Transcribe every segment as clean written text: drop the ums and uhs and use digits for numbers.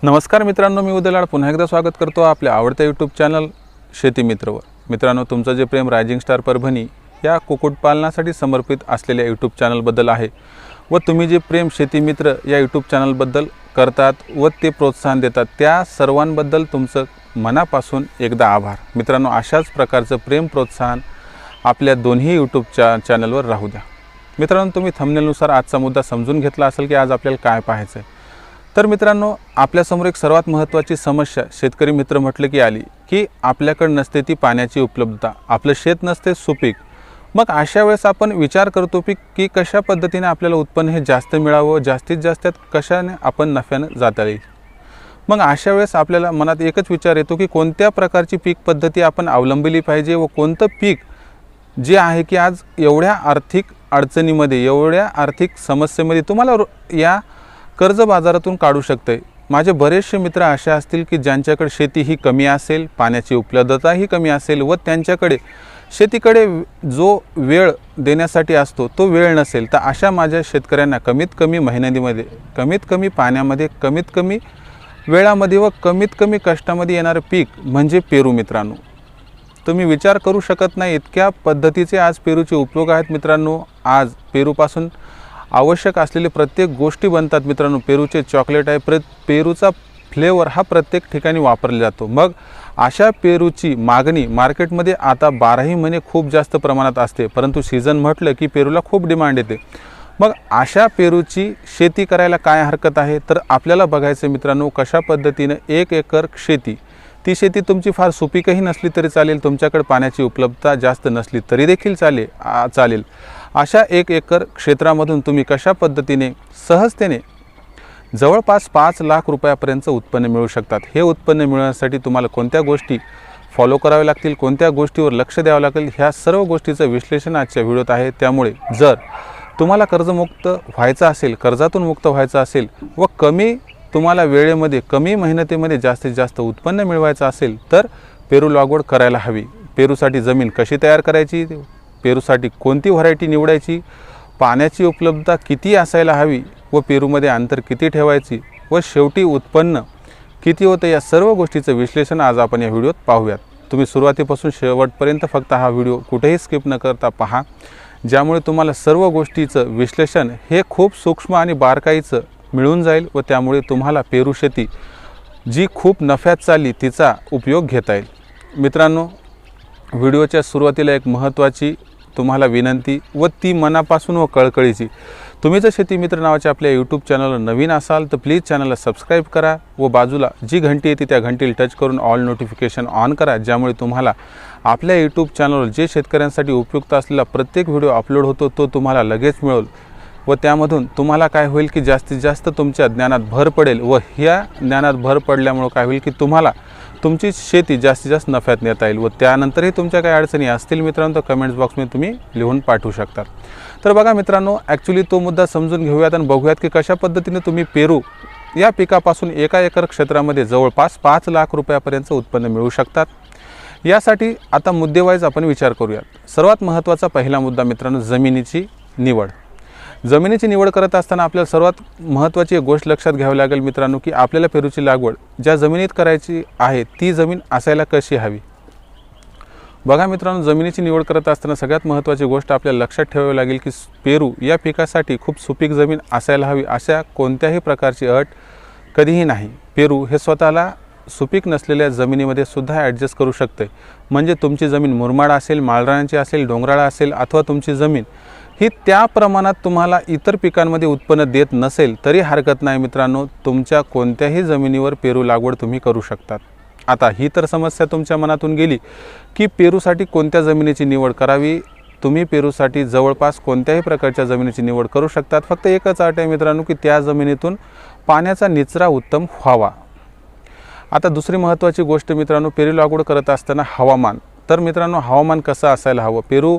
नमस्कार मित्रांनो, मी उदय लाड पुन्हा एकदा स्वागत करतो आपल्या आवडत्या यूट्यूब चॅनल शेती मित्रवर। मित्रांनो, तुमचं जे प्रेम रायझिंग स्टार परभणी या कुक्कुटपालनासाठी समर्पित असलेल्या यूट्यूब चॅनलबद्दल आहे व तुम्ही जे प्रेम शेती मित्र या यूट्यूब चॅनलबद्दल करतात व ते प्रोत्साहन देतात त्या सर्वांबद्दल तुमचं मनापासून एकदा आभार। मित्रांनो, अशाच प्रकारचं प्रेम प्रोत्साहन आपल्या दोन्ही यूट्यूब चॅनलवर राहू द्या। मित्रांनो, तुम्ही थंबनेलनुसार आजचा मुद्दा समजून घेतला असेल की आज आपल्याला काय पाहायचं आहे। तर मित्रांनो, आपल्यासमोर एक सर्वात महत्त्वाची समस्या शेतकरी मित्र म्हटलं की आली की आपल्याकडे नसते ती पाण्याची उपलब्धता, आपलं शेत नसते सुपीक। मग अशा वेळेस आपण विचार करतो की कशा पद्धतीने आपल्याला उत्पन्न हे जास्त मिळावं, जास्तीत जास्त कशाने आपण नफ्याने जाता येईल। मग अशा वेळेस आपल्याला मनात एकच विचार येतो की कोणत्या प्रकारची पीक पद्धती आपण अवलंबली पाहिजे व कोणतं पीक जे आहे की आज एवढ्या आर्थिक अडचणीमध्ये, एवढ्या आर्थिक समस्येमध्ये तुम्हाला या कर्ज बाजारातून काढू शकते। माझे बरेचसे मित्र असे असतील की ज्यांच्याकडे शेती ही कमी असेल, पाण्याची उपलब्धता ही कमी असेल व त्यांच्याकडे शेतीकडे जो वेळ देण्यासाठी असतो तो वेळ नसेल, तर अशा माझ्या शेतकऱ्यांना कमीत कमी मेहनतीमध्ये, कमीत कमी पाण्यामध्ये, कमीत कमी वेळामध्ये व कमीत कमी कष्टामध्ये येणारे पीक म्हणजे पेरू। मित्रांनो, तुम्ही विचार करू शकत नाही इतक्या पद्धतीचे आज पेरूचे उपयोग आहेत। मित्रांनो, आज पेरूपासून आवश्यक असलेले प्रत्येक गोष्टी बनतात। मित्रांनो, पेरूचे चॉकलेट आहे, पेरूचा फ्लेवर हा प्रत्येक ठिकाणी वापरला जातो। मग अशा पेरूची मागणी मार्केटमध्ये आता 12ही महिने खूप जास्त प्रमाणात असते, परंतु सीझन म्हटलं की पेरूला खूप डिमांड येते। मग अशा पेरूची शेती करायला काय हरकत आहे, तर आपल्याला बघायचं मित्रांनो कशा पद्धतीने 1 एकर शेती, ती शेती तुमची फार सुपीकही नसली तरी चालेल, तुमच्याकडे पाण्याची उपलब्धता जास्त नसली तरी देखील चालेल। अशा 1 एकर क्षेत्रामधून तुम्ही कशा पद्धतीने सहजतेने जवळपास 5 लाख रुपयापर्यंत उत्पन्न मिळवू शकतात। हे उत्पन्न मिळवण्यासाठी तुम्हाला कोणत्या गोष्टी फॉलो कराव्या लागतील, कोणत्या गोष्टीवर लक्ष द्यावं लागेल, ह्या सर्व गोष्टीचं विश्लेषण आजच्या व्हिडिओत आहे। त्यामुळे जर तुम्हाला कर्जमुक्त व्हायचं असेल, कर्जातून मुक्त व्हायचं असेल व कमी तुम्हाला वेळेमध्ये, कमी मेहनतीमध्ये जास्तीत जास्त उत्पन्न मिळवायचं असेल तर पेरू लागवड करायला हवी। पेरूसाठी जमीन कशी तयार करायची, पेरूसाठी कोणती व्हरायटी निवडायची, पाण्याची उपलब्धता किती असायला हवी व पेरूमध्ये अंतर किती ठेवायची व शेवटी उत्पन्न किती होतं, या सर्व गोष्टीचं विश्लेषण आज आपण या व्हिडिओत पाहूयात। तुम्ही सुरुवातीपासून शेवटपर्यंत फक्त हा व्हिडिओ कुठेही स्किप न करता पहा, ज्यामुळे तुम्हाला सर्व गोष्टीचं विश्लेषण हे खूप सूक्ष्म आणि बारकाईचं मिळून जाईल व त्यामुळे तुम्हाला पेरू शेती जी खूप नफ्यात चालली तिचा उपयोग घेता येईल। मित्रांनो, व्हिडिओच्या सुरुवातीला एक महत्त्वाची तुम्हाला विनंती व ती मनापासून व कळकळीची, तुम्ही जर शेती मित्र नावाच्या आपल्या यूट्यूब चॅनलवर नवीन असाल तर प्लीज चॅनलला सबस्क्राईब करा व बाजूला जी घंटी येते त्या घंटीला टच करून ऑल नोटिफिकेशन ऑन करा, ज्यामुळे तुम्हाला आपल्या यूट्यूब चॅनलवर जे शेतकऱ्यांसाठी उपयुक्त असलेला प्रत्येक व्हिडिओ अपलोड होतो तो तुम्हाला लगेच मिळेल व त्यामधून तुम्हाला काय होईल की जास्तीत जास्त तुमच्या ज्ञानात भर पडेल व ह्या ज्ञानात भर पडल्यामुळे काय होईल की तुम्हाला तुमची शेती जास्तीत जास्त नफ्यात नेता येईल व त्यानंतरही तुमच्या काही अडचणी असतील मित्रांनो तर कमेंट्स बॉक्समध्ये तुम्ही लिहून पाठवू शकता। तर बघा मित्रांनो, ॲक्च्युली तो मुद्दा समजून घेऊयात आणि बघूयात की कशा पद्धतीने तुम्ही पेरू या पिकापासून 1 एकर क्षेत्रामध्ये जवळपास 5 लाख रुपयापर्यंत उत्पन्न मिळवू शकतात। यासाठी आता मुद्देवाईज आपण विचार करूयात। सर्वात महत्त्वाचा पहिला मुद्दा मित्रांनो, जमिनीची निवड। जमिनीची निवड करत असताना आपल्याला सर्वात महत्त्वाची एक गोष्ट लक्षात घ्यावी लागेल मित्रांनो की आपल्याला पेरूची लागवड ज्या जमिनीत करायची आहे ती जमीन असायला कशी हवी। बघा मित्रांनो, जमिनीची निवड करत असताना सगळ्यात महत्त्वाची गोष्ट आपल्याला लक्षात ठेवावी लागेल की पेरू या पिकासाठी खूप सुपीक जमीन असायला हवी, अशा कोणत्याही प्रकारची अट कधीही नाही। पेरू हे स्वतःला सुपीक नसलेल्या जमिनीमध्ये सुद्धा ॲडजस्ट करू शकते। म्हणजे तुमची जमीन मुरमाड असेल, माळरानाची असेल, डोंगराळ असेल अथवा तुमची जमीन ही त्या प्रमाणात तुम्हाला इतर पिकांमध्ये उत्पन्न देत नसेल तरी हरकत नाही मित्रांनो, तुमच्या कोणत्याही जमिनीवर पेरू लागवड तुम्ही करू शकतात। आता ही तर समस्या तुमच्या मनातून गेली की पेरूसाठी कोणत्या जमिनीची निवड करावी। तुम्ही पेरूसाठी जवळपास कोणत्याही प्रकारच्या जमिनीची निवड करू शकतात, फक्त एकच अट आहे मित्रांनो की त्या जमिनीतून पाण्याचा निचरा उत्तम व्हावा। आता दुसरी महत्त्वाची गोष्ट मित्रांनो, पेरू लागवड करत असताना हवामान। तर मित्रांनो, हवामान कसं असायला हवं। पेरू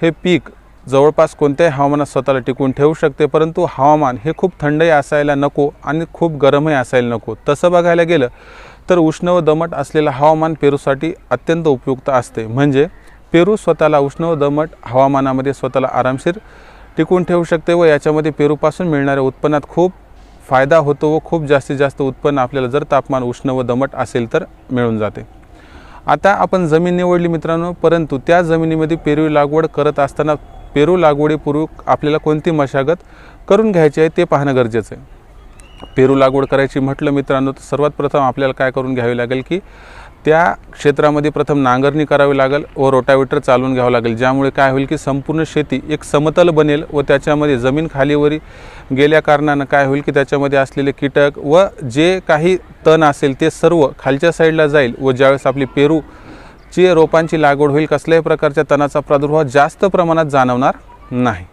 हे पीक जवळपास कोणत्याही हवामानात स्वतःला टिकवून ठेवू शकते, परंतु हवामान हे खूप थंडही असायला नको आणि खूप गरमही असायला नको। तसं बघायला गेलं तर उष्ण व दमट असलेलं हवामान पेरूसाठी अत्यंत उपयुक्त असते। म्हणजे पेरू स्वतःला उष्ण व दमट हवामानामध्ये स्वतःला आरामशीर टिकवून ठेवू शकते व याच्यामध्ये पेरूपासून मिळणाऱ्या उत्पन्नात खूप फायदा होतो व खूप जास्तीत जास्त उत्पन्न आपल्याला जर तापमान उष्ण व दमट असेल तर मिळून जाते। आता आपण जमीन निवडली मित्रांनो, परंतु त्या जमिनीमध्ये पेरू लागवड करत असताना पेरू लागवडीपूर्वी आपल्याला कोणती मशागत करून घ्यायची आहे ते पाहणं गरजेचं आहे। पेरू लागवड करायची म्हटलं मित्रांनो, तर सर्वात प्रथम आपल्याला काय करून घ्यावे लागेल की त्या क्षेत्रामध्ये प्रथम नांगरणी करावी लागेल व रोटावेटर चालवून घ्यावं लागेल, ज्यामुळे काय होईल की संपूर्ण शेती एक समतल बनेल व त्याच्यामध्ये जमीन खालीवरी गेल्या कारणानं काय होईल की त्याच्यामध्ये असलेले कीटक व जे काही तण असेल ते सर्व खालच्या साईडला जाईल व ज्यावेळेस आपली पेरूची रोपांची लागवड होईल कसल्याही प्रकारच्या तणाचा प्रादुर्भाव जास्त प्रमाणात जाणवणार नाही।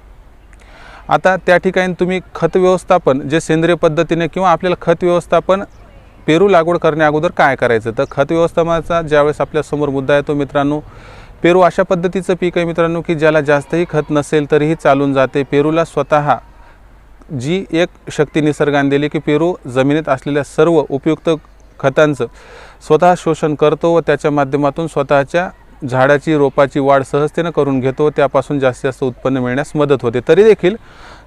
आता त्या ठिकाणी तुम्ही खत व्यवस्थापन जे सेंद्रिय पद्धतीने किंवा आपल्याला खत व्यवस्थापन पेरू लागवड करण्या अगोदर काय करायचं, तर खत व्यवस्थापनाचा ज्यावेळेस आपल्यासमोर मुद्दा येतो मित्रांनो, पेरू अशा पद्धतीचं पीक आहे मित्रांनो की ज्याला जास्तही खत नसेल तरीही चालून जाते। पेरूला स्वतः जी एक शक्ती निसर्गाने दिली की पेरू जमिनीत असलेल्या सर्व उपयुक्त खतांचं स्वतः शोषण करतो व त्याच्या माध्यमातून स्वतःच्या झाडाची रोपाची वाढ सहजतेने करून घेतो, त्यापासून जास्तीत जास्त उत्पन्न मिळण्यास मदत होते। तरी देखील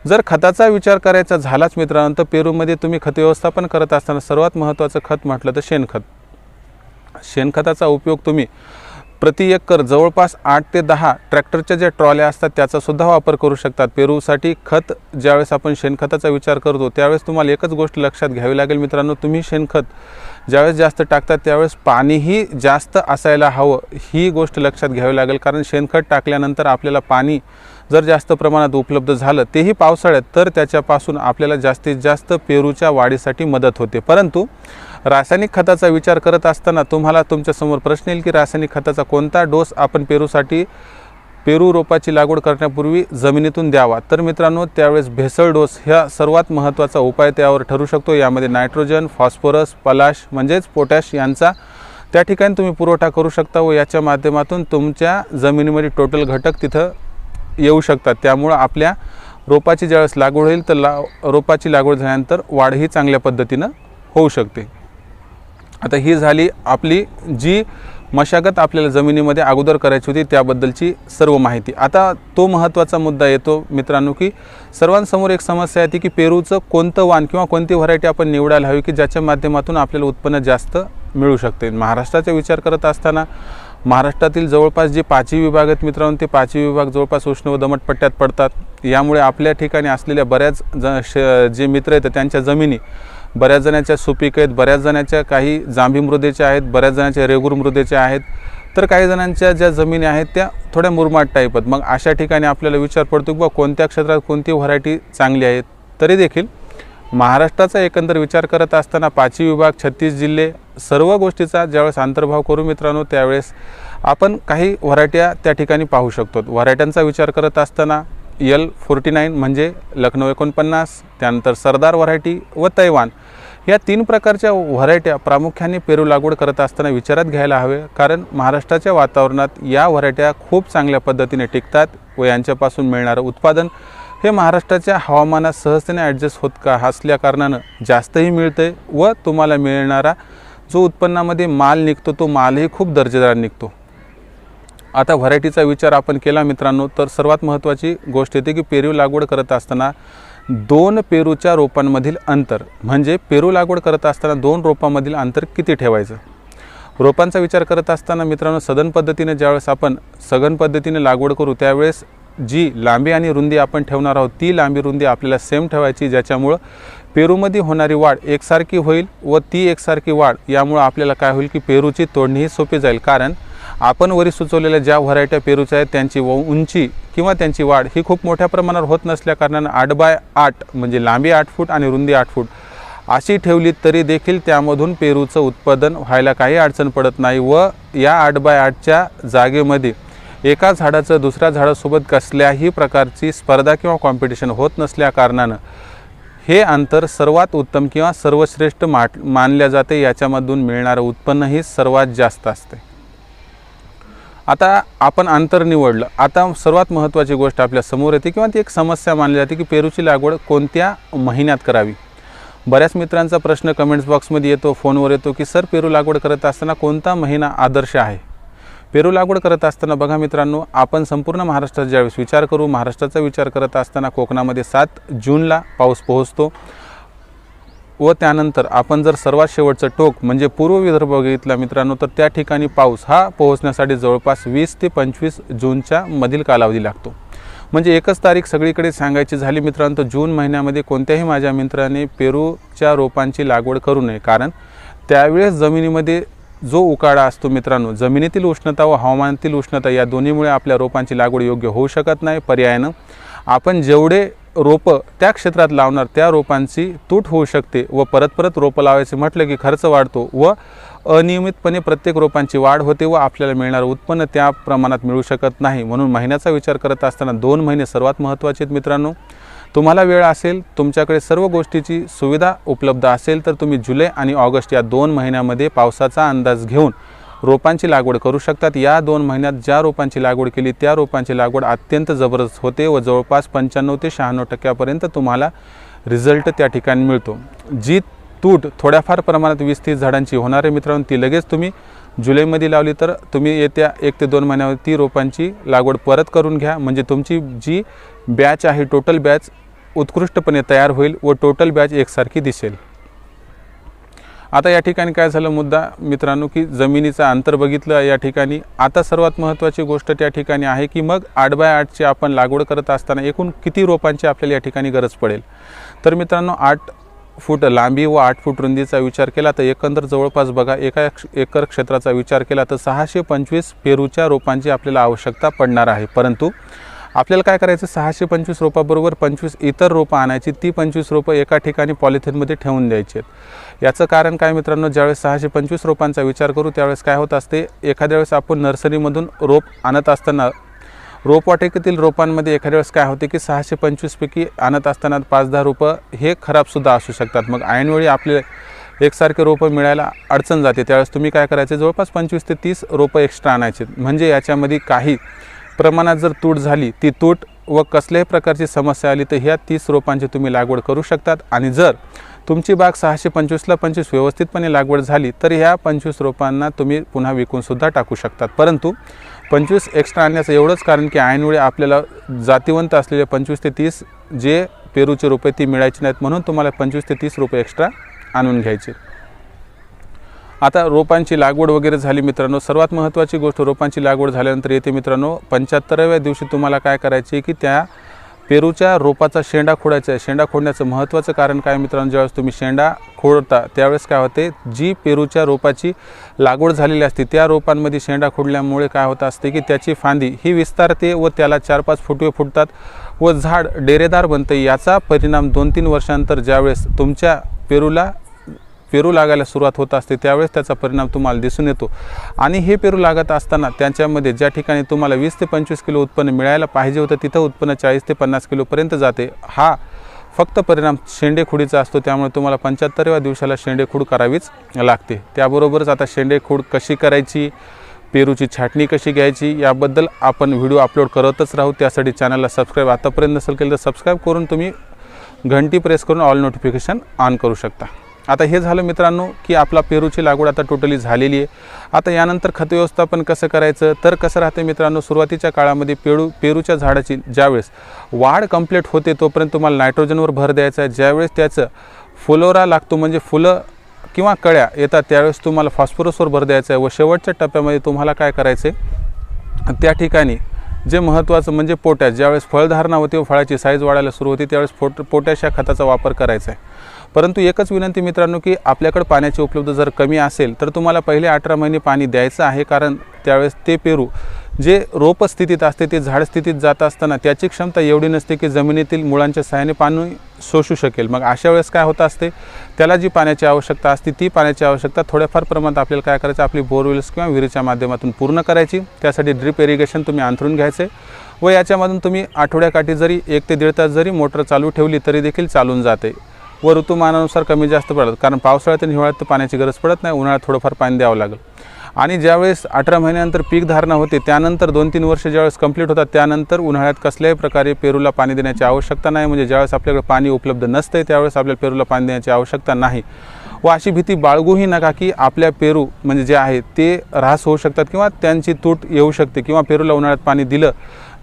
जर खताचा विचार करायचा झालाच मित्रांनो, तर पेरूमध्ये तुम्ही खत व्यवस्थापन करत असताना सर्वात महत्त्वाचं खत म्हटलं तर शेणखत। शेणखताचा उपयोग तुम्ही प्रति एकर जवळपास 8 ते 10 ट्रॅक्टरच्या ज्या ट्रॉल्या असतात त्याचा सुद्धा वापर करू शकतात। पेरूसाठी खत ज्यावेळेस आपण शेणखताचा विचार करतो त्यावेळेस तुम्हाला एकच गोष्ट लक्षात घ्यावी लागेल मित्रांनो, तुम्ही शेणखत ज्यावेळेस जास्त टाकतात त्यावेळेस पाणीही जास्त असायला हवं, ही गोष्ट लक्षात घ्यावी लागेल। कारण शेणखत टाकल्यानंतर आपल्याला पाणी जर जास्त प्रमाणात उपलब्ध झालं तेही पावसाळ्यात, तर त्याच्यापासून आपल्याला जास्तीत जास्त पेरूच्या वाढीसाठी मदत होते। परंतु रासायनिक खताचा विचार करत असताना तुम्हाला तुमच्यासमोर प्रश्न येईल की रासायनिक खताचा कोणता डोस आपण पेरूसाठी पेरू रोपाची लागवड करण्यापूर्वी जमिनीतून द्यावा, तर मित्रांनो त्यावेळेस भेसळ डोस ह्या सर्वात महत्त्वाचा उपाय त्यावर ठरू शकतो। यामध्ये नायट्रोजन, फॉस्फरस, पलाश म्हणजेच पोटॅश यांचा त्या ठिकाणी तुम्ही पुरवठा करू शकता व याच्या माध्यमातून तुमच्या जमिनीमध्ये टोटल घटक तिथं येऊ शकतात। त्यामुळे आपल्या रोपाची ज्यावेळेस लागवड होईल तर रोपाची लागवड झाल्यानंतर वाढही चांगल्या पद्धतीनं होऊ शकते। आता ही झाली आपली जी मशागत आपल्याला जमिनीमध्ये अगोदर करायची होती त्याबद्दलची सर्व माहिती। आता तो महत्त्वाचा मुद्दा येतो मित्रांनो की सर्वांसमोर एक समस्या येते की पेरूचं कोणतं वाण किंवा कोणती व्हरायटी आपण निवडायला हवी की ज्याच्या माध्यमातून आपल्याला उत्पन्न जास्त मिळू शकते। महाराष्ट्राचा विचार करत असताना महाराष्ट्रातील जवळपास जे 5 विभाग आहेत मित्रांनो, ते 5 विभाग जवळपास उष्ण व दमट पट्ट्यात पडतात। यामुळे आपल्या ठिकाणी असलेल्या बऱ्याच जे मित्र आहेत त्यांच्या जमिनी बऱ्याच जणांच्या सुपीक आहेत, बऱ्याच जणांच्या काही जांभी मृदेच्या आहेत, बऱ्याच जणांच्या रेगूर मृदेच्या आहेत, तर काही जणांच्या ज्या जमिनी आहेत त्या थोड्या मुरमाड टाईप आहेत। मग अशा ठिकाणी आपल्याला विचार पडतो की कोणत्या क्षेत्रात कोणती व्हरायटी चांगली आहे। तरी देखील महाराष्ट्राचा एकंदर विचार करत असताना 5 विभाग, 36 जिल्हे सर्व गोष्टीचा ज्यावेळेस अंतर्भाव करू मित्रांनो त्यावेळेस आपण काही व्हरायट्या त्या ठिकाणी पाहू शकतो। व्हरायट्यांचा विचार करत असताना L49 म्हणजे लखनौ 49, त्यानंतर सरदार व्हरायटी व तैवान या 3 प्रकारच्या व्हरायट्या प्रामुख्याने पेरू लागवड करत असताना विचारात घ्यायला हवे, कारण महाराष्ट्राच्या वातावरणात या व्हरायट्या खूप चांगल्या पद्धतीने टिकतात व यांच्यापासून मिळणारं उत्पादन हे महाराष्ट्राच्या हवामानात सहजतेने ॲडजस्ट होत असल्या कारणानं जास्तही मिळते व तुम्हाला मिळणारा जो उत्पन्नामध्ये माल निघतो तो मालही खूप दर्जेदार निघतो। आता व्हरायटीचा विचार आपण केला मित्रांनो, तर सर्वात महत्त्वाची गोष्ट येते की पेरू लागवड करत असताना 2 पेरूच्या रोपांमधील अंतर म्हणजे पेरू लागवड करत असताना 2 रोपांमधील अंतर किती ठेवायचं। रोपांचा विचार करत असताना मित्रांनो सघन पद्धतीने ज्यावेळेस आपण सघन पद्धतीने लागवड करू त्यावेळेस जी लांबी आणि रुंदी आपण ठेवणार आहोत ती लांबी रुंदी आपल्याला सेम ठेवायची, ज्याच्यामुळं पेरूमध्ये होणारी वाढ एकसारखी होईल व ती एकसारखी वाढ यामुळे आपल्याला काय होईल की पेरूची तोडणीही सोपी जाईल। कारण आपण वरी सुचवलेल्या ज्या व्हरायट्या पेरूच्या आहेत त्यांची उंची किंवा त्यांची वाढ ही खूप मोठ्या प्रमाणावर होत नसल्या कारणानं 8 बाय 8 म्हणजे लांबी 8 फूट आणि रुंदी 8 फूट अशी ठेवली तरी देखील त्यामधून पेरूचं उत्पादन व्हायला काही अडचण पडत नाही व या 8 बाय 8च्या जागेमध्ये एका झाडाचं दुसऱ्या झाडासोबत कसल्याही प्रकारची स्पर्धा किंवा कॉम्पिटिशन होत नसल्या कारणानं हे अंतर सर्वात उत्तम किंवा सर्वश्रेष्ठ मानल्या जाते। याच्यामधून मिळणारं उत्पन्नही सर्वात जास्त असते। आता आपण अंतर निवडलं, आता सर्वात महत्त्वाची गोष्ट आपल्या समोर येते किंवा ती एक समस्या मानली जाते की पेरूची लागवड कोणत्या महिन्यात करावी। बऱ्याच मित्रांचा प्रश्न कमेंट्स बॉक्समध्ये येतो, फोनवर येतो की सर पेरू लागवड करत असताना कोणता महिना आदर्श आहे। पेरू लागवड करत असताना बघा मित्रांनो, आपण संपूर्ण महाराष्ट्राचा ज्यावेळेस विचार करू, महाराष्ट्राचा विचार करत असताना कोकणामध्ये 7 जूनला पाऊस पोहोचतो। व त्यानंतर आपण जर सर्वात शेवटचं टोक म्हणजे पूर्व विदर्भ बघितला मित्रांनो, तर त्या ठिकाणी पाऊस हा पोहोचण्यासाठी जवळपास 20 ते 25 जूनच्या मधील कालावधी लागतो. म्हणजे एकच तारीख सगळीकडे सांगायची झाली मित्रांनो, तर जून महिन्यामध्ये कोणत्याही माझ्या मित्राने पेरूच्या रोपांची लागवड करू नये. कारण त्यावेळेस जमिनीमध्ये जो उकाडा असतो मित्रांनो, जमिनीतील उष्णता व हवामानातील उष्णता या दोन्हीमुळे आपल्या रोपांची लागवड योग्य होऊ शकत नाही. पर्यायानं आपण जेवढे रोपं त्या क्षेत्रात लावणार त्या रोपांची तूट होऊ शकते व परत रोपं लावायचे म्हटलं की खर्च वाढतो व अनियमितपणे प्रत्येक रोपांची वाढ होते व आपल्याला मिळणारं उत्पन्न त्या प्रमाणात मिळू शकत नाही. म्हणून महिन्याचा विचार करत असताना 2 महिने सर्वात महत्त्वाचे आहेत मित्रांनो. तुम्हाला वेळ असेल, तुमच्याकडे सर्व गोष्टीची सुविधा उपलब्ध असेल तर तुम्ही जुलै आणि ऑगस्ट या 2 महिन्यामध्ये पावसाचा अंदाज घेऊन रोपांची लागवड करू शकतात. या 2 महिन्यात ज्या रोपांची लागवड केली त्या रोपांची लागवड अत्यंत जबरदस्त होते व जवळपास 95 ते 96% तुम्हाला रिझल्ट त्या ठिकाणी मिळतो. जी तूट थोड्याफार प्रमाणात 20-30 झाडांची होणार आहे मित्रांनो, ती लगेच तुम्ही जुलैमध्ये लावली तर तुम्ही येत्या 1 ते 2 महिन्यामध्ये ती रोपांची लागवड परत करून घ्या. म्हणजे तुमची जी बॅच आहे टोटल बॅच उत्कृष्टपणे तयार होईल व टोटल बॅच एकसारखी दिसेल. आता या ठिकाणी काय झालं मुद्दा मित्रांनो, की जमिनीचं अंतर बघितलं या ठिकाणी. आता सर्वात महत्त्वाची गोष्ट त्या ठिकाणी आहे की मग 8x8ची आपण लागवड करत असताना एकूण किती रोपांची आपल्याला या ठिकाणी गरज पडेल. तर मित्रांनो 8 फूट लांबी व 8 फूट रुंदीचा विचार केला तर एकंदर जवळपास बघा एका एकर क्षेत्राचा विचार केला तर 625 पेरूच्या रोपांची आपल्याला आवश्यकता पडणार आहे. परंतु आपल्याला काय करायचं, 625 रोपाबरोबर 25 इतर रोपं आणायची. ती 25 रोपं एका ठिकाणी पॉलिथिनमध्ये ठेवून द्यायची आहेत. याचं कारण काय मित्रांनो, ज्यावेळेस 625 रोपांचा विचार करू त्यावेळेस काय होत असते, एखाद्या वेळेस आपण नर्सरीमधून रोप आणत असताना रोपवाटिकेतील रोपांमध्ये एखाद्या वेळेस काय होते की 625 पैकी आणत असताना 5-10 रोपं हे खराबसुद्धा असू शकतात. मग ऐनवेळी आपले एकसारखे रोपं मिळायला अडचण जाते. त्यावेळेस तुम्ही काय करायचे, जवळपास 25 ते 30 रोपं एक्स्ट्रा आणायचे. म्हणजे याच्यामध्ये काही प्रमाणात जर तूट झाली, ती तूट व कसल्याही प्रकारची समस्या आली तर ह्या 30 रोपांची तुम्ही लागवड करू शकतात. आणि जर तुमची बाग 625ला 25 व्यवस्थितपणे लागवड झाली तर ह्या 25 रोपांना तुम्ही पुन्हा विकूनसुद्धा टाकू शकतात. परंतु 25 एक्स्ट्रा आणण्याचं एवढंच कारण की ऐनवेळी आपल्याला जातीवंत असलेले 25 ते 30 जे पेरूचे रोपे ती मिळायची नाहीत, म्हणून तुम्हाला 25 ते 30 रोपे एक्स्ट्रा आणून घ्यायचे. आता रोपांची लागवड वगैरे झाली मित्रांनो. सर्वात महत्त्वाची गोष्ट, रोपांची लागवड झाल्यानंतर येते मित्रांनो 75व्या दिवशी तुम्हाला काय करायचे की त्या पेरूच्या रोपाचा शेंडा खोडायचा आहे. शेंडा खोडण्याचं महत्त्वाचं कारण काय मित्रांनो, ज्यावेळेस तुम्ही शेंडा खोडता त्यावेळेस काय होते, जी पेरूच्या रोपाची लागवड झालेली असते त्या रोपांमध्ये शेंडा खोडल्यामुळे काय होत असते की त्याची फांदी ही विस्तारते व त्याला 4-5 फुटवे फुटतात व झाड डेरेदार बनते. याचा परिणाम 2-3 वर्षांतर ज्यावेळेस तुमच्या पेरू लागायला सुरुवात होत असते त्यावेळेस त्याचा परिणाम तुम्हाला दिसून येतो. आणि हे पेरू लागत असताना त्यांच्यामध्ये ज्या ठिकाणी तुम्हाला 20 ते 25 किलो उत्पन्न मिळायला पाहिजे होतं तिथं उत्पन्न 40 ते 50 किलोपर्यंत जाते. हा फक्त परिणाम शेंडेखुडीचा असतो. त्यामुळे तुम्हाला 75व्या दिवसाला शेंडेखूड करावीच लागते. त्याबरोबरच आता शेंडेखूड कशी करायची, पेरूची छाटणी कशी घ्यायची याबद्दल आपण व्हिडिओ अपलोड करतच राहू. त्यासाठी चॅनलला सबस्क्राईब आतापर्यंत नसेल केलं तर सबस्क्राईब करून तुम्ही घंटी प्रेस करून ऑल नोटिफिकेशन ऑन करू शकता. आता हे झालं मित्रांनो की आपला पेरूची लागवड आता टोटली झालेली आहे. आता यानंतर खत व्यवस्थापन कसं करायचं, तर कसं राहते मित्रांनो, सुरुवातीच्या काळामध्ये पेरूच्या झाडाची ज्यावेळेस वाढ कंप्लीट होते तोपर्यंत तुम्हाला नायट्रोजनवर भर द्यायचा आहे. ज्यावेळेस त्याचं फुलोरा लागतो म्हणजे फुलं किंवा कळ्या येतात त्यावेळेस तुम्हाला फॉस्फरसवर भर द्यायचा आहे. व शेवटच्या टप्प्यामध्ये तुम्हाला काय करायचं आहे, त्या ठिकाणी जे महत्त्वाचं म्हणजे पोटॅश, ज्यावेळेस फळधारणा होते व फळाची साईज वाढायला सुरू होते त्यावेळेस पोटॅश या खताचा वापर करायचा आहे. परंतु एकच विनंती मित्रांनो की आपल्याकडे पाण्याची उपलब्धता जर कमी असेल तर तुम्हाला पहिले 18 महिने पाणी द्यायचं आहे. कारण त्यावेळेस ते पेरू जे रोप स्थितीत असते ते झाड स्थितीत जात असताना त्याची क्षमता एवढी नसते की जमिनीतील मुळांच्या सहाय्याने पाणी शोषू शकेल. मग अशा वेळेस काय होत असते, त्याला जी पाण्याची आवश्यकता असते ती पाण्याची आवश्यकता थोड्याफार प्रमाणात आपल्याला काय करायचं, आपली बोरवेल्स किंवा विहिरीच्या माध्यमातून पूर्ण करायची. त्यासाठी ड्रिप इरिगेशन तुम्ही अंथरून घ्यायचे व याच्यामधून तुम्ही आठवड्याकाठी जरी 1 ते 1.5 तास जरी मोटर चालू ठेवली तरी देखील चालून जाते. व ऋतुमानानुसार कमी जास्त पडत, कारण पावसाळ्यात आणि हिवाळ्यात पाण्याची गरज पडत नाही, उन्हाळ्यात थोडंफार पाणी द्यावं लागेल. आणि ज्यावेळेस 18 महिन्यानंतर पीक धारणा होते त्यानंतर 2-3 वर्ष ज्यावेळेस कंप्लीट होतात त्यानंतर उन्हाळ्यात कसल्याही प्रकारे पेरूला पाणी देण्याची आवश्यकता नाही. म्हणजे ज्यावेळेस आपल्याकडे पाणी उपलब्ध नसते त्यावेळेस आपल्याला पेरूला पाणी देण्याची आवश्यकता नाही. व अशी भीती बाळगूही नका की आपल्या पेरू म्हणजे जे आहे ते ऱ्हास होऊ शकतात किंवा त्यांची तूट येऊ शकते किंवा पेरूला उन्हाळ्यात पाणी दिलं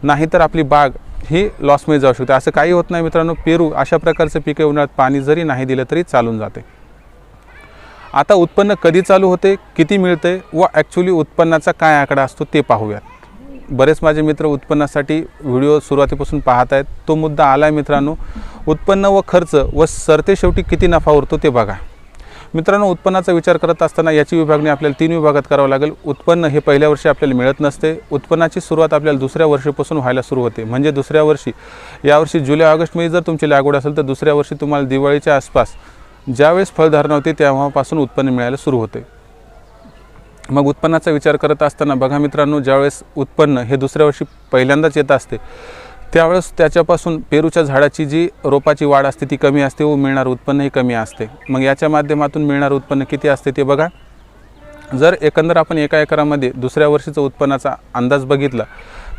नाही तर आपली बाग ही लॉसमध्ये जाऊ शकते। असं काही होत नाही मित्रांनो, पेरू अशा प्रकारचं पीक उन्हाळ्यात पाणी जरी नाही दिलं तरी चालून जाते। आता उत्पन्न कधी चालू होते, किती मिळते व ॲक्च्युली उत्पन्नाचा काय आकडा असतो ते पाहूयात। बरेच माझे मित्र उत्पन्नासाठी व्हिडिओ सुरुवातीपासून पाहत आहेत, तो मुद्दा आला आहे मित्रांनो। उत्पन्न व खर्च व सरते शेवटी किती नफा उरतो ते बघा मित्रांनो। उत्पन्नाचा विचार करत असताना याची विभागणी आपल्याला 3 विभागात करावं लागेल। उत्पन्न हे पहिल्या वर्षी आपल्याला मिळत नसते, उत्पन्नाची सुरुवात आपल्याला दुसऱ्या वर्षापासून व्हायला सुरू होते। म्हणजे दुसऱ्या वर्षी, यावर्षी जुलै ऑगस्टमध्ये जर तुमची लागवड असेल तर दुसऱ्या वर्षी तुम्हाला दिवाळीच्या आसपास ज्यावेळेस फळधारणा होते तेव्हापासून उत्पन्न मिळायला सुरू होते। मग उत्पन्नाचा विचार करत असताना बघा मित्रांनो, ज्यावेळेस उत्पन्न हे दुसऱ्या वर्षी पहिल्यांदाच येत असते त्यावेळेस त्याच्यापासून पेरूच्या झाडाची जी रोपाची वाढ असते ती कमी असते व मिळणारं उत्पन्नही कमी असते। मग याच्या माध्यमातून मिळणारं उत्पन्न किती असते ते बघा। जर एकंदर आपण एका एकरामध्ये दुसऱ्या वर्षीचा उत्पन्नाचा अंदाज बघितला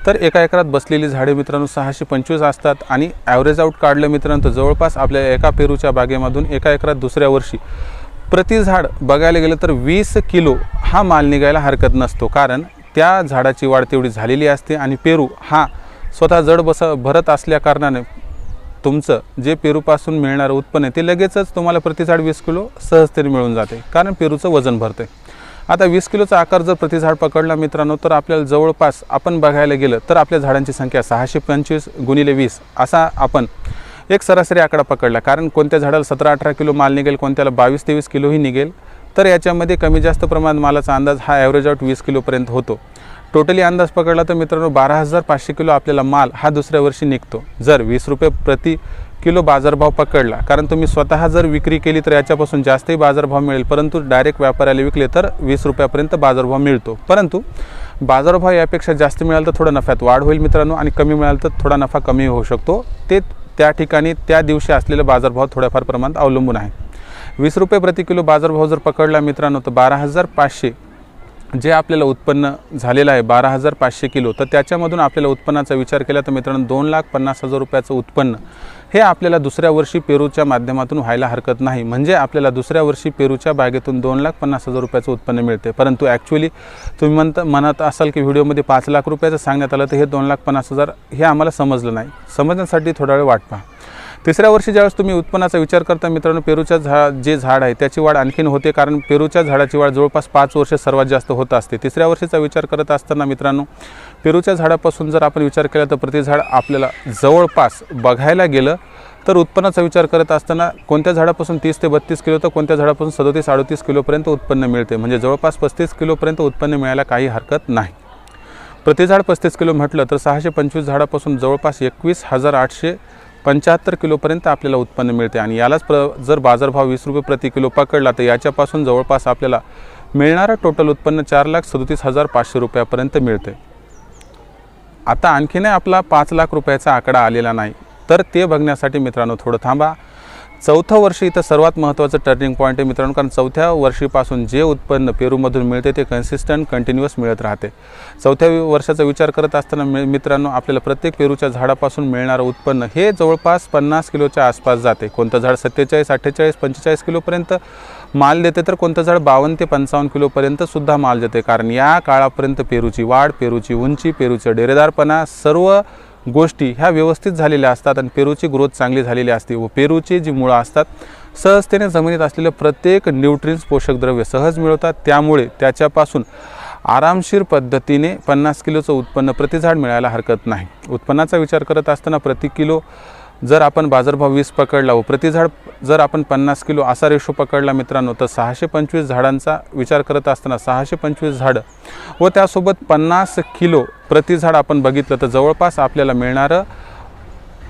तर एका एकरात बसलेली झाडे मित्रांनो 625 असतात आणि ॲव्हरेज आउट काढलं मित्रांनो तर जवळपास आपल्या एका पेरूच्या बागेमधून एका एकरात दुसऱ्या वर्षी प्रति झाड बघायला गेलं तर 20 किलो हा माल निघायला हरकत नसतो, कारण त्या झाडाची वाढ तेवढी झालेली असते आणि पेरू हा स्वतः जड भरत असल्या कारणाने तुमचं जे पेरूपासून मिळणारं उत्पन्न आहे ते लगेचच तुम्हाला प्रति झाड 20 किलो सहजतेने मिळून जाते, कारण पेरूचं वजन भरते। आता 20 किलोचा आकार जर प्रति झाड पकडला मित्रांनो तर आपल्याला जवळपास आपण बघायला गेलं तर आपल्या झाडांची संख्या 625 गुणिले 20 असा आपण एक सरासरी आकडा पकडला, कारण कोणत्या झाडाला 17-18 किलो माल निघेल, कोणत्याला 22-23 किलोही निघेल, तर याच्यामध्ये कमी जास्त प्रमाणात मालाचा अंदाज हा ॲव्हरेज आउट 20 किलोपर्यंत होतो। टोटली अंदाज पकडला तर मित्रांनो 12,500 किलो आपल्याला माल हा दुसऱ्या वर्षी निघतो। जर 20 रुपये प्रति किलो बाजारभाव पकडला, कारण तुम्ही स्वतः जर विक्री केली तर याच्यापासून जास्तही बाजारभाव मिळेल, परंतु डायरेक्ट व्यापाऱ्याला विकले तर 20 रुपयापर्यंत बाजारभाव मिळतो। परंतु बाजारभाव यापेक्षा जास्त मिळाला तर थोडा नफ्यात वाढ होईल मित्रांनो, आणि कमी मिळाला तर थोडा नफा कमी होऊ शकतो। ते त्या ठिकाणी त्या दिवशी असलेला बाजारभाव थोड्याफार प्रमाणात अवलंबून आहे। 20 रुपये प्रति किलो बाजारभाव जर पकडला मित्रांनो तर 12,500 जे आपल्याला उत्पन्न झालेलं आहे 12,500 किलो, तर त्याच्यामधून आपल्याला उत्पन्नाचा विचार केला तर मित्रांनो 2,50,000 रुपयाचं उत्पन्न हे आपल्याला दुसऱ्या वर्षी पेरूच्या माध्यमातून व्हायला हरकत नाही। म्हणजे आपल्याला दुसऱ्या वर्षी पेरूच्या बागेतून 2,50,000 रुपयाचं उत्पन्न मिळते। परंतु ॲक्च्युली तुम्ही म्हणत असाल की व्हिडिओमध्ये 5 लाख रुपयाचं सांगण्यात आलं, तर हे 2,50,000 हे आम्हाला समजलं नाही, समजण्यासाठी थोडा वेळ वाट पहा। तिसऱ्या वर्षी ज्यावेळेस तुम्ही उत्पन्नाचा विचार करता मित्रांनो, पेरूच्या जे झाड आहे त्याची वाढ आणखीन होते, कारण पेरूच्या झाडाची वाढ जवळपास 5 वर्ष सर्वात जास्त होत असते। तिसऱ्या वर्षीचा विचार करत असताना मित्रांनो, पेरूच्या झाडापासून जर आपण विचार केला तर प्रति झाड आपल्याला जवळपास बघायला गेलं तर उत्पन्नाचा विचार करत असताना कोणत्या झाडापासून 30 ते 32 किलो तर कोणत्या झाडापासून 37-38 किलोपर्यंत उत्पन्न मिळते। म्हणजे जवळपास 35 किलोपर्यंत उत्पन्न मिळायला काही हरकत नाही। प्रति झाड 35 किलो म्हटलं तर 625 झाडापासून जवळपास 21,875 किलोपर्यंत आपल्याला उत्पन्न मिळते। आणि यालाच जर बाजारभाव 20 रुपये प्रति किलो पकडला तर याच्यापासून जवळपास आपल्याला मिळणारं टोटल उत्पन्न 4,37,500 रुपयापर्यंत मिळते। आता आणखीन आपला 5 लाख रुपयाचा आकडा आलेला नाही, तर ते बघण्यासाठी मित्रांनो थोडं थांबा। चौथं वर्ष इथं सर्वात महत्त्वाचं टर्निंग पॉईंट आहे मित्रांनो, कारण चौथ्या वर्षीपासून जे उत्पन्न पेरूमधून मिळते ते कन्सिस्टंट कंटिन्युअस मिळत राहते। चौथ्या वर्षाचा विचार करत असताना मित्रांनो आपल्याला प्रत्येक पेरूच्या झाडापासून मिळणारं उत्पन्न हे जवळपास 50 किलोच्या आसपास जाते। कोणतं झाड 47, 48, 45 किलोपर्यंत माल देते, तर कोणतं झाड 52 ते 55 किलोपर्यंत सुद्धा माल देते, कारण या काळापर्यंत पेरूची वाढ, पेरूची उंची, पेरूचं डेरेदारपणा सर्व गोष्टी ह्या व्यवस्थित झालेल्या असतात आणि पेरूची ग्रोथ चांगली झालेली असते व पेरूची जी मुळं असतात सहजतेने जमिनीत असलेले प्रत्येक न्यूट्रिन्स पोषक द्रव्य सहज मिळवतात। त्यामुळे त्याच्यापासून आरामशीर पद्धतीने 50 किलोचं उत्पन्न प्रति झाड मिळायला हरकत नाही। उत्पन्नाचा विचार करत असताना प्रति किलो जर आपण बाजारभाव 20 पकडला व प्रति झाड जर आपण 50 किलो असा रेशो पकडला मित्रांनो तर 625 झाडांचा विचार करत असताना 625 झाडं व त्यासोबत 50 किलो प्रति झाड आपण बघितलं तर जवळपास आपल्याला मिळणारं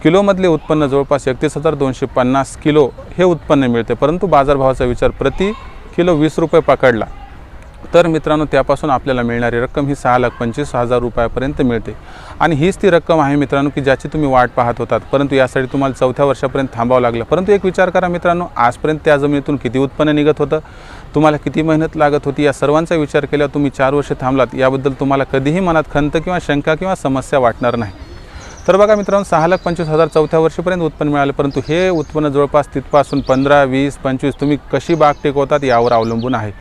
किलोमधले उत्पन्न जवळपास 31,250 किलो हे उत्पन्न मिळते। परंतु बाजारभावाचा विचार प्रति किलो 20 रुपये पकडला तर मित्रांनो त्यापासून आपल्याला मिळणारी रक्कम ही 6,25,000 रुपयापर्यंत मिळते। आणि हीच ती रक्कम आहे मित्रांनो की ज्याची तुम्ही वाट पाहत होतात, परंतु यासाठी तुम्हाला चौथ्या वर्षापर्यंत थांबावं लागलं। परंतु एक विचार करा मित्रांनो, आजपर्यंत त्या जमिनीतून किती उत्पन्न निघत होतं, तुम्हाला किती मेहनत लागत होती, या सर्वांचा विचार केल्यावर तुम्ही 4 वर्ष थांबलात, याबद्दल तुम्हाला कधीही मनात खंत किंवा शंका किंवा समस्या वाटणार नाही। तर बघा मित्रांनो 6,25,000 चौथ्या वर्षीपर्यंत उत्पन्न मिळालं, परंतु हे उत्पन्न जवळपास तिथपासून 15, 20, 25 तुम्ही कशी बाग टिकवतात यावर अवलंबून आहे।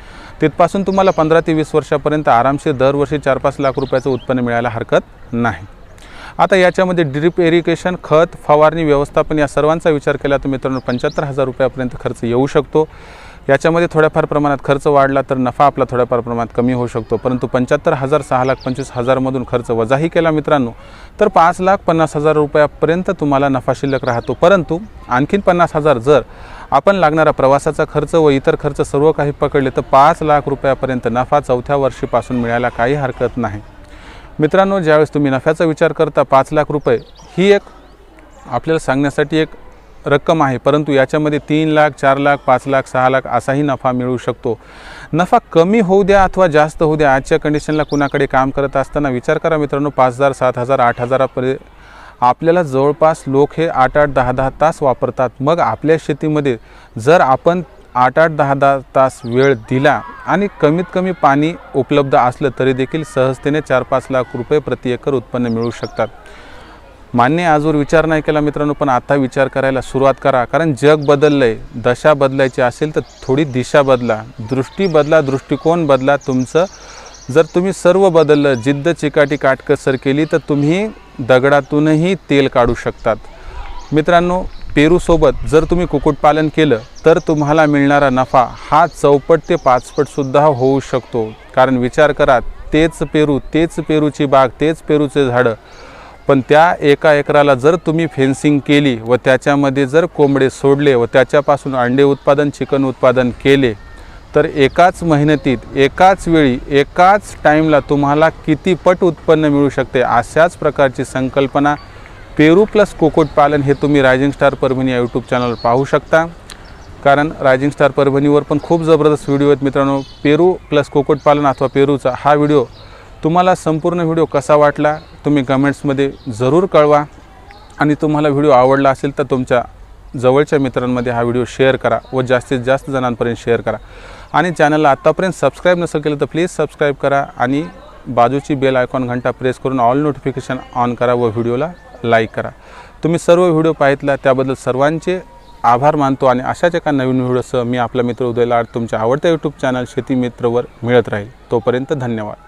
तिथपासून तुम्हाला 15 ते 20 वर्षापर्यंत आरामशीर दरवर्षी 4-5 लाख रुपयाचं उत्पन्न मिळायला हरकत नाही। आता याच्यामध्ये ड्रिप इरिगेशन, खत, फवारणी, व्यवस्थापन या सर्वांचा विचार केला तर मित्रांनो 75,000 रुपयापर्यंत खर्च येऊ शकतो। याच्यामध्ये थोड्याफार प्रमाणात खर्च वाढला तर नफा आपला थोड्याफार प्रमाणात कमी होऊ शकतो, परंतु 75,000 6,25,000 मधून खर्च वजाही केला मित्रांनो तर 5,50,000 रुपयापर्यंत तुम्हाला नफा शिल्लक राहतो। परंतु आणखीन 50,000 जर आपण लागणारा प्रवासाचा खर्च व इतर खर्च सर्व काही पकडले तर 5 लाख रुपयापर्यंत नफा चौथ्या वर्षीपासून मिळायला काही हरकत नाही। मित्रांनो, ज्यावेळेस तुम्ही नफ्याचा विचार करता 5 लाख रुपये ही एक आपल्याला सांगण्यासाठी एक रक्कम आहे, परंतु याच्यामध्ये 3 लाख, 4 लाख, 5 लाख, 6 लाख असाही नफा मिळू शकतो। नफा कमी होऊ द्या अथवा जास्त होऊ द्या, आजच्या कंडिशनला कुणाकडे काम करत असताना विचार करा मित्रांनो 5,000, 7,000, 8,000 पर्यंत आपल्याला जवळपास लोक हे 8-8, 10-10 तास वापरतात। मग आपल्या शेतीमध्ये जर आपण 8-8, 10-10 तास वेळ दिला आणि कमीत कमी पाणी उपलब्ध असलं तरी देखील सहजतेने 4-5 लाख रुपये प्रति एकर उत्पन्न मिळू शकतात। मान्य आजवर विचार नाही केला मित्रांनो, पण आता विचार करायला सुरुवात करा, कारण जग बदललंय। दशा बदलायची असेल तर थोडी दिशा बदला, दृष्टी बदला, दृष्टिकोन बदला तुमचं। जर तुम्ही सर्व बदललं, जिद्द चिकाटी काटकसर केली तर तुम्ही दगडातूनही तेल काढू शकतात। मित्रांनो, पेरूसोबत जर तुम्ही कुक्कुटपालन केलं तर तुम्हाला मिळणारा नफा हा 4पट ते 5पट सुद्धा होऊ शकतो। कारण विचार करा, तेच पेरू, तेच पेरूची बाग, तेच पेरूचे झाडं, पण त्या एका एकराला जर तुम्ही फेन्सिंग केली व त्याच्यामध्ये जर कोंबडे सोडले व त्याच्यापासून अंडे उत्पादन, चिकन उत्पादन केले तर एकाच मेहनतीत, एकाच वेळी, एकाच टाईमला तुम्हाला किती पट उत्पन्न मिळू शकते। अशाच प्रकारची संकल्पना पेरू प्लस कुक्कुटपालन हे तुम्ही रायझिंग स्टार परभणी या यूट्यूब चॅनलवर पाहू शकता। कारण रायझिंग स्टार परभणीवर पण खूप जबरदस्त व्हिडिओ आहेत मित्रांनो। पेरू प्लस कुक्कुटपालन अथवा पेरूचा हा व्हिडिओ तुम्हाला संपूर्ण व्हिडिओ कसा वाटला तुम्ही कमेंट्समध्ये जरूर कळवा, आणि तुम्हाला व्हिडिओ आवडला असेल तर तुमच्या जवळच्या मित्रांमध्ये हा व्हिडिओ शेअर करा व जास्तीत जास्त जणांपर्यंत शेअर करा। आणि चॅनलला आत्तापर्यंत सबस्क्राईब नसेल केलं तर प्लीज सबस्क्राईब करा आणि बाजूची बेल आयकॉन घंटा प्रेस करून ऑल नोटिफिकेशन ऑन करा व व्हिडिओला लाईक करा। तुम्ही सर्व व्हिडिओ पाहितला त्याबद्दल सर्वांचे आभार मानतो, आणि अशाच एका नवीन व्हिडिओसह मी आपला मित्र उदय लाड तुमच्या आवडत्या यूट्यूब चॅनल शेती मित्रवर मिळत राहील। तोपर्यंत धन्यवाद।